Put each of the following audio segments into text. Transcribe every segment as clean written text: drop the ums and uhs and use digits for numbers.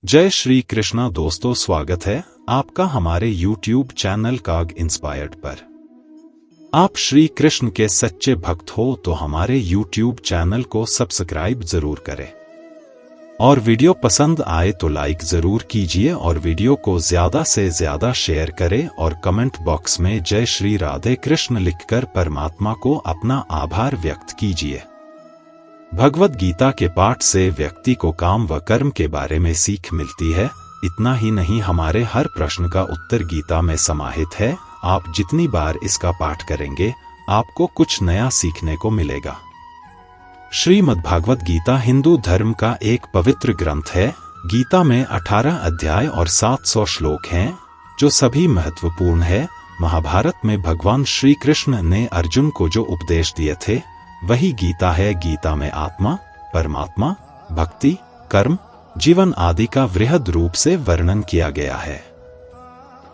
जय श्री कृष्णा दोस्तों, स्वागत है आपका हमारे YouTube चैनल काग इंस्पायर्ड पर। आप श्री कृष्ण के सच्चे भक्त हो तो हमारे YouTube चैनल को सब्सक्राइब जरूर करें और वीडियो पसंद आए तो लाइक जरूर कीजिए और वीडियो को ज्यादा से ज्यादा शेयर करें और कमेंट बॉक्स में जय श्री राधे कृष्ण लिखकर परमात्मा को अपना आभार व्यक्त कीजिए। भगवद गीता के पाठ से व्यक्ति को काम व कर्म के बारे में सीख मिलती है। इतना ही नहीं, हमारे हर प्रश्न का उत्तर गीता में समाहित है। आप जितनी बार इसका पाठ करेंगे आपको कुछ नया सीखने को मिलेगा। श्रीमद्भागवत गीता हिंदू धर्म का एक पवित्र ग्रंथ है। गीता में 18 अध्याय और 700 श्लोक हैं जो सभी महत्वपूर्ण है। महाभारत में भगवान श्री कृष्ण ने अर्जुन को जो उपदेश दिए थे वही गीता है। गीता में आत्मा, परमात्मा, भक्ति, कर्म, जीवन आदि का वृहद रूप से वर्णन किया गया है।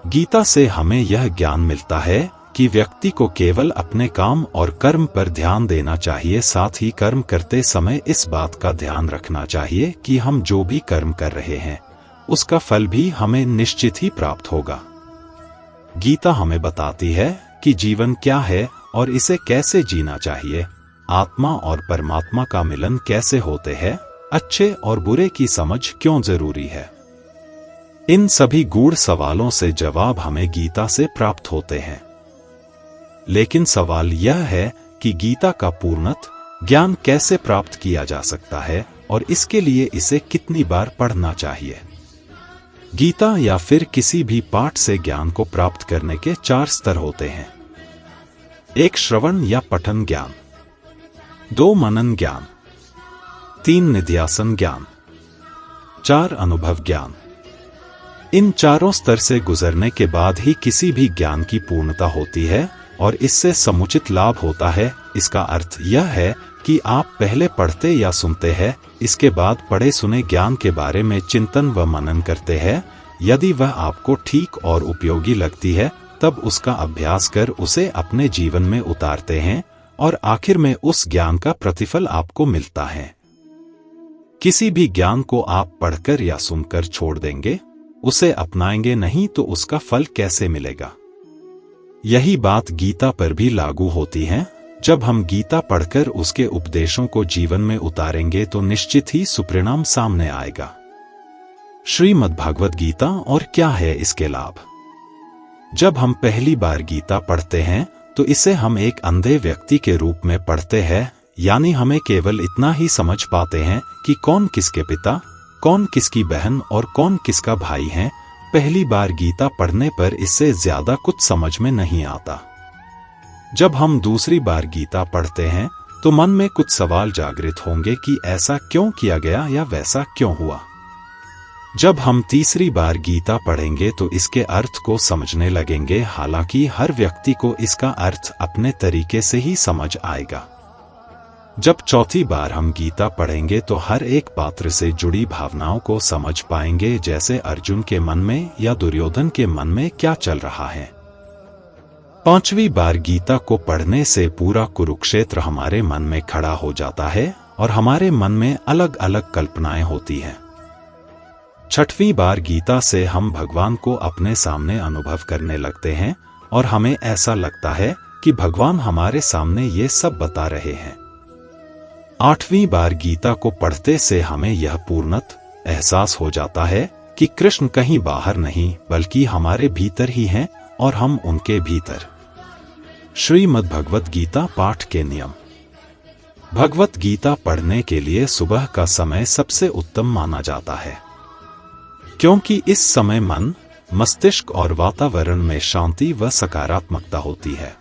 गीता से हमें यह ज्ञान मिलता है कि व्यक्ति को केवल अपने काम और कर्म पर ध्यान देना चाहिए। साथ ही कर्म करते समय इस बात का ध्यान रखना चाहिए कि हम जो भी कर्म कर रहे हैं उसका फल भी हमें निश्चित ही प्राप्त होगा। गीता हमें बताती है कि जीवन क्या है और इसे कैसे जीना चाहिए, आत्मा और परमात्मा का मिलन कैसे होते हैं, अच्छे और बुरे की समझ क्यों जरूरी है। इन सभी गूढ़ सवालों से जवाब हमें गीता से प्राप्त होते हैं। लेकिन सवाल यह है कि गीता का पूर्णत ज्ञान कैसे प्राप्त किया जा सकता है और इसके लिए इसे कितनी बार पढ़ना चाहिए। गीता या फिर किसी भी पाठ से ज्ञान को प्राप्त करने के 4 स्तर होते हैं। 1 श्रवण या पठन ज्ञान, 2 मनन ज्ञान, 3 निध्यासन ज्ञान, 4 अनुभव ज्ञान। इन चारों स्तर से गुजरने के बाद ही किसी भी ज्ञान की पूर्णता होती है और इससे समुचित लाभ होता है। इसका अर्थ यह है कि आप पहले पढ़ते या सुनते हैं, इसके बाद पढ़े सुने ज्ञान के बारे में चिंतन व मनन करते हैं। यदि वह आपको ठीक और उपयोगी लगती है तब उसका अभ्यास कर उसे अपने जीवन में उतारते हैं और आखिर में उस ज्ञान का प्रतिफल आपको मिलता है। किसी भी ज्ञान को आप पढ़कर या सुनकर छोड़ देंगे, उसे अपनाएंगे नहीं तो उसका फल कैसे मिलेगा। यही बात गीता पर भी लागू होती है। जब हम गीता पढ़कर उसके उपदेशों को जीवन में उतारेंगे तो निश्चित ही सुपरिणाम सामने आएगा। श्रीमद्भागवत गीता और क्या है इसके लाभ। जब हम पहली बार गीता पढ़ते हैं तो इसे हम एक अंधे व्यक्ति के रूप में पढ़ते हैं, यानी हमें केवल इतना ही समझ पाते हैं कि कौन किसके पिता, कौन किसकी बहन और कौन किसका भाई है। पहली बार गीता पढ़ने पर इससे ज्यादा कुछ समझ में नहीं आता। जब हम दूसरी बार गीता पढ़ते हैं तो मन में कुछ सवाल जागृत होंगे कि ऐसा क्यों किया गया या वैसा क्यों हुआ। जब हम तीसरी बार गीता पढ़ेंगे तो इसके अर्थ को समझने लगेंगे। हालांकि हर व्यक्ति को इसका अर्थ अपने तरीके से ही समझ आएगा। जब चौथी बार हम गीता पढ़ेंगे तो हर एक पात्र से जुड़ी भावनाओं को समझ पाएंगे, जैसे अर्जुन के मन में या दुर्योधन के मन में क्या चल रहा है। पांचवी बार गीता को पढ़ने से पूरा कुरुक्षेत्र हमारे मन में खड़ा हो जाता है और हमारे मन में अलग अलग कल्पनाएं होती हैं। छठवीं बार गीता से हम भगवान को अपने सामने अनुभव करने लगते हैं और हमें ऐसा लगता है कि भगवान हमारे सामने ये सब बता रहे हैं। आठवीं बार गीता को पढ़ते से हमें यह पूर्णत एहसास हो जाता है कि कृष्ण कहीं बाहर नहीं बल्कि हमारे भीतर ही हैं और हम उनके भीतर। श्रीमद्भगवत गीता पाठ के नियम। भगवत गीता पढ़ने के लिए सुबह का समय सबसे उत्तम माना जाता है, क्योंकि इस समय मन, मस्तिष्क और वातावरण में शांति व सकारात्मकता होती है।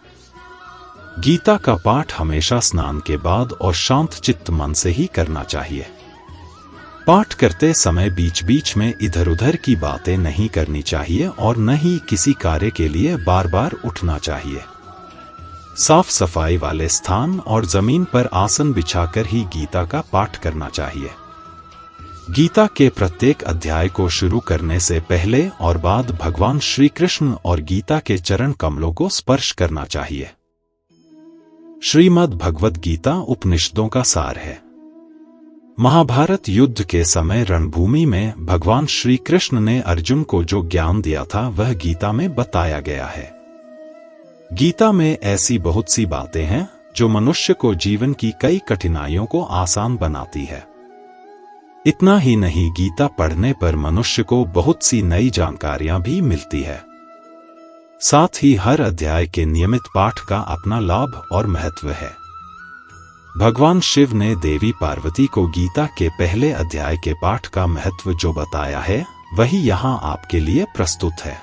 गीता का पाठ हमेशा स्नान के बाद और शांत चित्त मन से ही करना चाहिए। पाठ करते समय बीच बीच में इधर उधर की बातें नहीं करनी चाहिए और न ही किसी कार्य के लिए बार बार उठना चाहिए। साफ सफाई वाले स्थान और जमीन पर आसन बिछाकर ही गीता का पाठ करना चाहिए। गीता के प्रत्येक अध्याय को शुरू करने से पहले और बाद भगवान श्री कृष्ण और गीता के चरण कमलों को स्पर्श करना चाहिए। श्रीमद् भगवद गीता उपनिषदों का सार है। महाभारत युद्ध के समय रणभूमि में भगवान श्री कृष्ण ने अर्जुन को जो ज्ञान दिया था वह गीता में बताया गया है। गीता में ऐसी बहुत सी बातें हैं जो मनुष्य को जीवन की कई कठिनाइयों को आसान बनाती है। इतना ही नहीं, गीता पढ़ने पर मनुष्य को बहुत सी नई जानकारियां भी मिलती है। साथ ही हर अध्याय के नियमित पाठ का अपना लाभ और महत्व है। भगवान शिव ने देवी पार्वती को गीता के पहले अध्याय के पाठ का महत्व जो बताया है वही यहाँ आपके लिए प्रस्तुत है।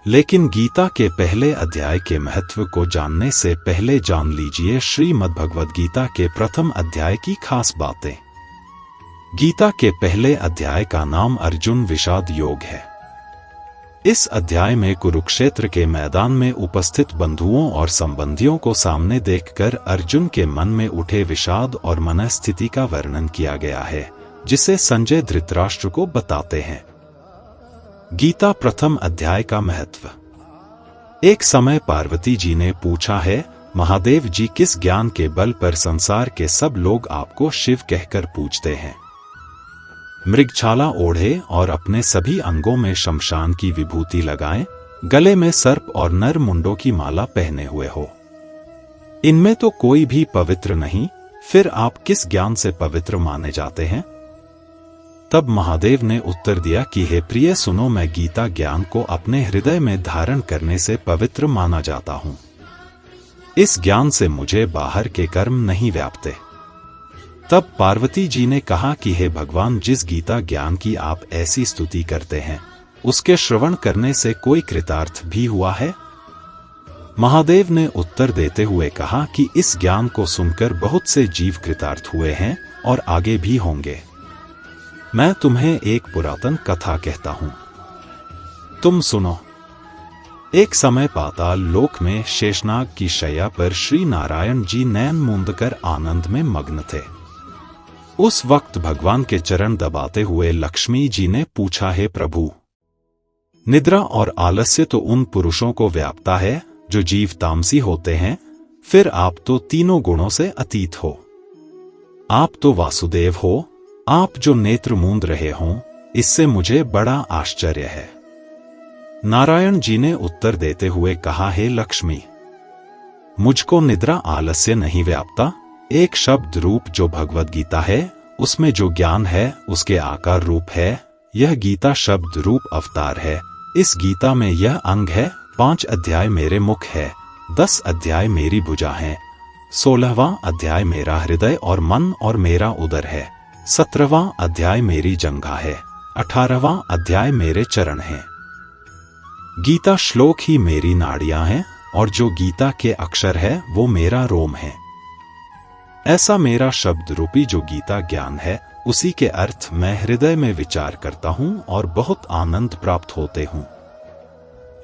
लेकिन गीता के पहले अध्याय के महत्व को जानने से पहले जान लीजिए श्रीमद्भगवद्गीता के प्रथम अध्याय की खास बातें। गीता के पहले अध्याय का नाम अर्जुन विषाद योग है। इस अध्याय में कुरुक्षेत्र के मैदान में उपस्थित बंधुओं और संबंधियों को सामने देखकर अर्जुन के मन में उठे विषाद और मनस्थिति का वर्णन किया गया है, जिसे संजय धृतराष्ट्र को बताते हैं। गीता प्रथम अध्याय का महत्व। एक समय पार्वती जी ने पूछा है, महादेव जी, किस ज्ञान के बल पर संसार के सब लोग आपको शिव कहकर पूजते हैं? मृगछाला ओढ़े और अपने सभी अंगों में शमशान की विभूति लगाएं, गले में सर्प और नर मुंडों की माला पहने हुए हो। इनमें तो कोई भी पवित्र नहीं, फिर आप किस ज्ञान से पवित्र माने जाते हैं? तब महादेव ने उत्तर दिया कि हे प्रिय सुनो, मैं गीता ज्ञान को अपने हृदय में धारण करने से पवित्र माना जाता हूं। इस ज्ञान से मुझे बाहर के कर्म नहीं व्यापते। तब पार्वती जी ने कहा कि हे भगवान, जिस गीता ज्ञान की आप ऐसी स्तुति करते हैं उसके श्रवण करने से कोई कृतार्थ भी हुआ है? महादेव ने उत्तर देते हुए कहा कि इस ज्ञान को सुनकर बहुत से जीव कृतार्थ हुए हैं और आगे भी होंगे। मैं तुम्हें एक पुरातन कथा कहता हूं, तुम सुनो। एक समय पाताल लोक में शेषनाग की शैया पर श्री नारायण जी नैन मूंदकर आनंद में मग्न थे। उस वक्त भगवान के चरण दबाते हुए लक्ष्मी जी ने पूछा, हे प्रभु, निद्रा और आलस्य तो उन पुरुषों को व्यापता है जो जीव तामसी होते हैं, फिर आप तो तीनों गुणों से अतीत हो। आप तो वासुदेव हो, आप जो नेत्र मूंद रहे हों, इससे मुझे बड़ा आश्चर्य है। नारायण जी ने उत्तर देते हुए कहा, हे लक्ष्मी, मुझको निद्रा आलस्य नहीं व्यापता। एक शब्द रूप जो भगवद गीता है, उसमें जो ज्ञान है उसके आकार रूप है। यह गीता शब्द रूप अवतार है। इस गीता में यह अंग है। 5 अध्याय मेरे मुख है, 10 अध्याय मेरी भुजा है, 16वां अध्याय मेरा हृदय और मन और मेरा उदर है, 17वां अध्याय मेरी जंघा है, 18वां अध्याय मेरे चरण है। गीता श्लोक ही मेरी नाड़ियां हैं और जो गीता के अक्षर है वो मेरा रोम है। ऐसा मेरा शब्द रूपी जो गीता ज्ञान है, उसी के अर्थ मैं हृदय में विचार करता हूं और बहुत आनंद प्राप्त होते हूं।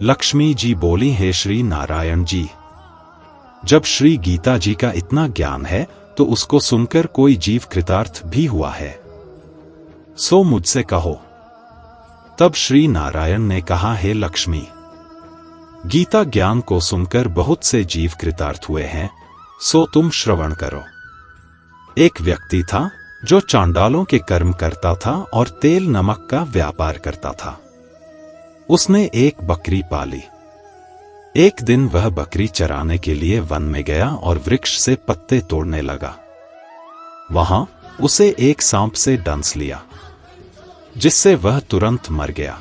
लक्ष्मी जी बोली, हे श्री नारायण जी, जब श्री गीता जी का इतना ज्ञान है तो उसको सुनकर कोई जीव कृतार्थ भी हुआ है, सो मुझसे कहो। तब श्री नारायण ने कहा, हे लक्ष्मी, गीता ज्ञान को सुनकर बहुत से जीव कृतार्थ हुए हैं, सो तुम श्रवण करो। एक व्यक्ति था जो चांडालों के कर्म करता था और तेल नमक का व्यापार करता था। उसने एक बकरी पाली। एक दिन वह बकरी चराने के लिए वन में गया और वृक्ष से पत्ते तोड़ने लगा। वहां उसे एक सांप से डंस लिया, जिससे वह तुरंत मर गया।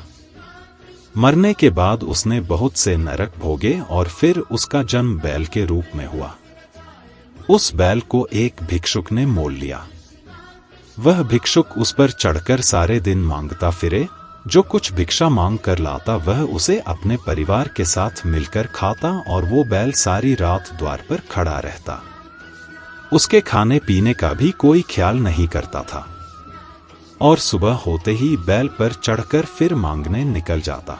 मरने के बाद उसने बहुत से नरक भोगे और फिर उसका जन्म बैल के रूप में हुआ। उस बैल को एक भिक्षुक ने मोल लिया। वह भिक्षुक उस पर चढ़कर सारे दिन मांगता फिरे। जो कुछ भिक्षा मांग कर लाता वह उसे अपने परिवार के साथ मिलकर खाता और वो बैल सारी रात द्वार पर खड़ा रहता। उसके खाने पीने का भी कोई ख्याल नहीं करता था और सुबह होते ही बैल पर चढ़कर फिर मांगने निकल जाता।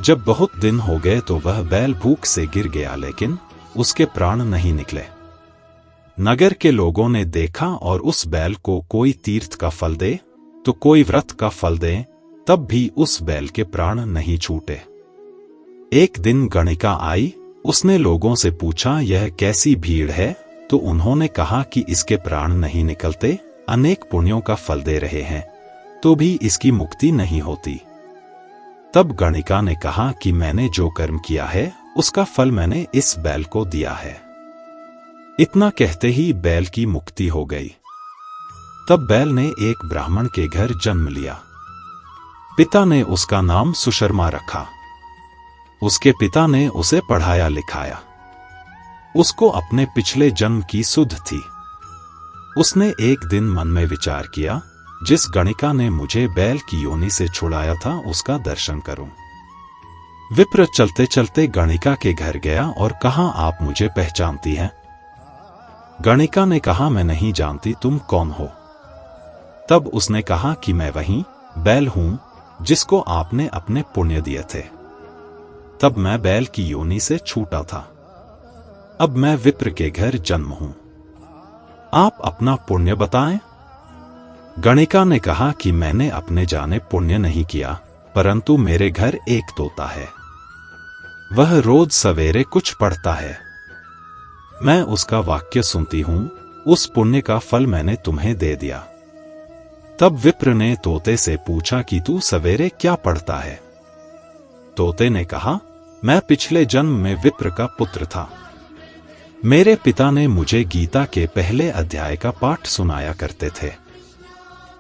जब बहुत दिन हो गए तो वह बैल भूख से गिर गया, लेकिन उसके प्राण नहीं निकले। नगर के लोगों ने देखा और उस बैल को कोई तीर्थ का फल दे तो कोई व्रत का फल दे, तब भी उस बैल के प्राण नहीं छूटे। एक दिन गणिका आई। उसने लोगों से पूछा, यह कैसी भीड़ है? तो उन्होंने कहा कि इसके प्राण नहीं निकलते, अनेक पुण्यों का फल दे रहे हैं, तो भी इसकी मुक्ति नहीं होती। तब गणिका ने कहा कि मैंने जो कर्म किया है उसका फल मैंने इस बैल को दिया है। इतना कहते ही बैल की मुक्ति हो गई। तब बैल ने एक ब्राह्मण के घर जन्म लिया। पिता ने उसका नाम सुशर्मा रखा। उसके पिता ने उसे पढ़ाया लिखाया। उसको अपने पिछले जन्म की सुध थी। उसने एक दिन मन में विचार किया, जिस गणिका ने मुझे बैल की योनि से छुड़ाया था उसका दर्शन करूं। विप्र चलते चलते गणिका के घर गया और कहा, आप मुझे पहचानती हैं? गणिका ने कहा, मैं नहीं जानती, तुम कौन हो? तब उसने कहा कि मैं वही बैल हूं जिसको आपने अपने पुण्य दिए थे। तब मैं बैल की योनि से छूटा था। अब मैं विप्र के घर जन्म हूं। आप अपना पुण्य बताएं। गणिका ने कहा कि मैंने अपने जाने पुण्य नहीं किया, परंतु मेरे घर एक तोता है। वह रोज सवेरे कुछ पढ़ता है। मैं उसका वाक्य सुनती हूं। उस पुण्य का फल मैंने तुम्हें दे दिया। तब विप्र ने तोते से पूछा कि तू सवेरे क्या पढ़ता है? तोते ने कहा, मैं पिछले जन्म में विप्र का पुत्र था। मेरे पिता ने मुझे गीता के पहले अध्याय का पाठ सुनाया करते थे।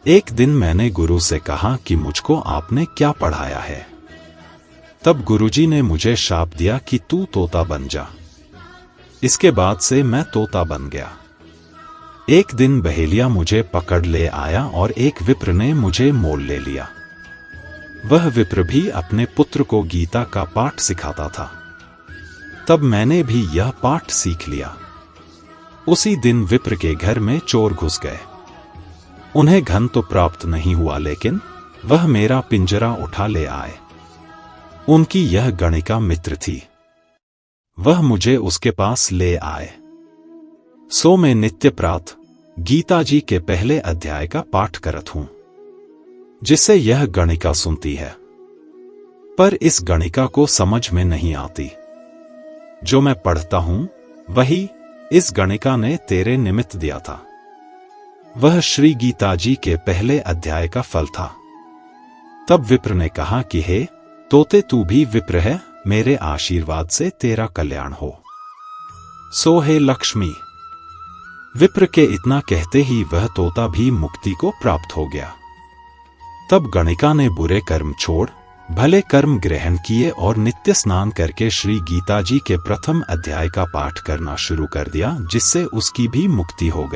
एक दिन मैंने गुरु से कहा कि मुझको आपने क्या पढ़ाया है? तब गुरुजी ने मुझे शाप दिया कि तू तोता बन जा। इसके बाद से मैं तोता बन गया। एक दिन बहेलिया मुझे पकड़ ले आया और एक विप्र ने मुझे मोल ले लिया। वह विप्र भी अपने पुत्र को गीता का पाठ सिखाता था। तब मैंने भी यह पाठ सीख लिया। उसी दिन विप्र के घर में चोर घुस गए। उन्हें धन तो प्राप्त नहीं हुआ, लेकिन वह मेरा पिंजरा उठा ले आए। उनकी यह गणिका मित्र थी। वह मुझे उसके पास ले आए। सो मैं नित्य प्रातः गीता जी के पहले अध्याय का पाठ करत हूं, जिसे यह गणिका सुनती है। पर इस गणिका को समझ में नहीं आती। जो मैं पढ़ता हूं वही इस गणिका ने तेरे निमित्त दिया था। वह श्री गीता जी के पहले अध्याय का फल था। तब विप्र ने कहा कि हे तोते, तू भी विप्र है, मेरे आशीर्वाद से तेरा कल्याण हो। सो हे लक्ष्मी। विप्र के इतना कहते ही वह तोता भी मुक्ति को प्राप्त हो गया। तब गणिका ने बुरे कर्म छोड़ भले कर्म ग्रहण किए और नित्य स्नान करके श्री गीता जी के प्रथम अध्याय का पाठ करना शुरू कर दिया, जिससे उसकी भी मुक्ति हो गई।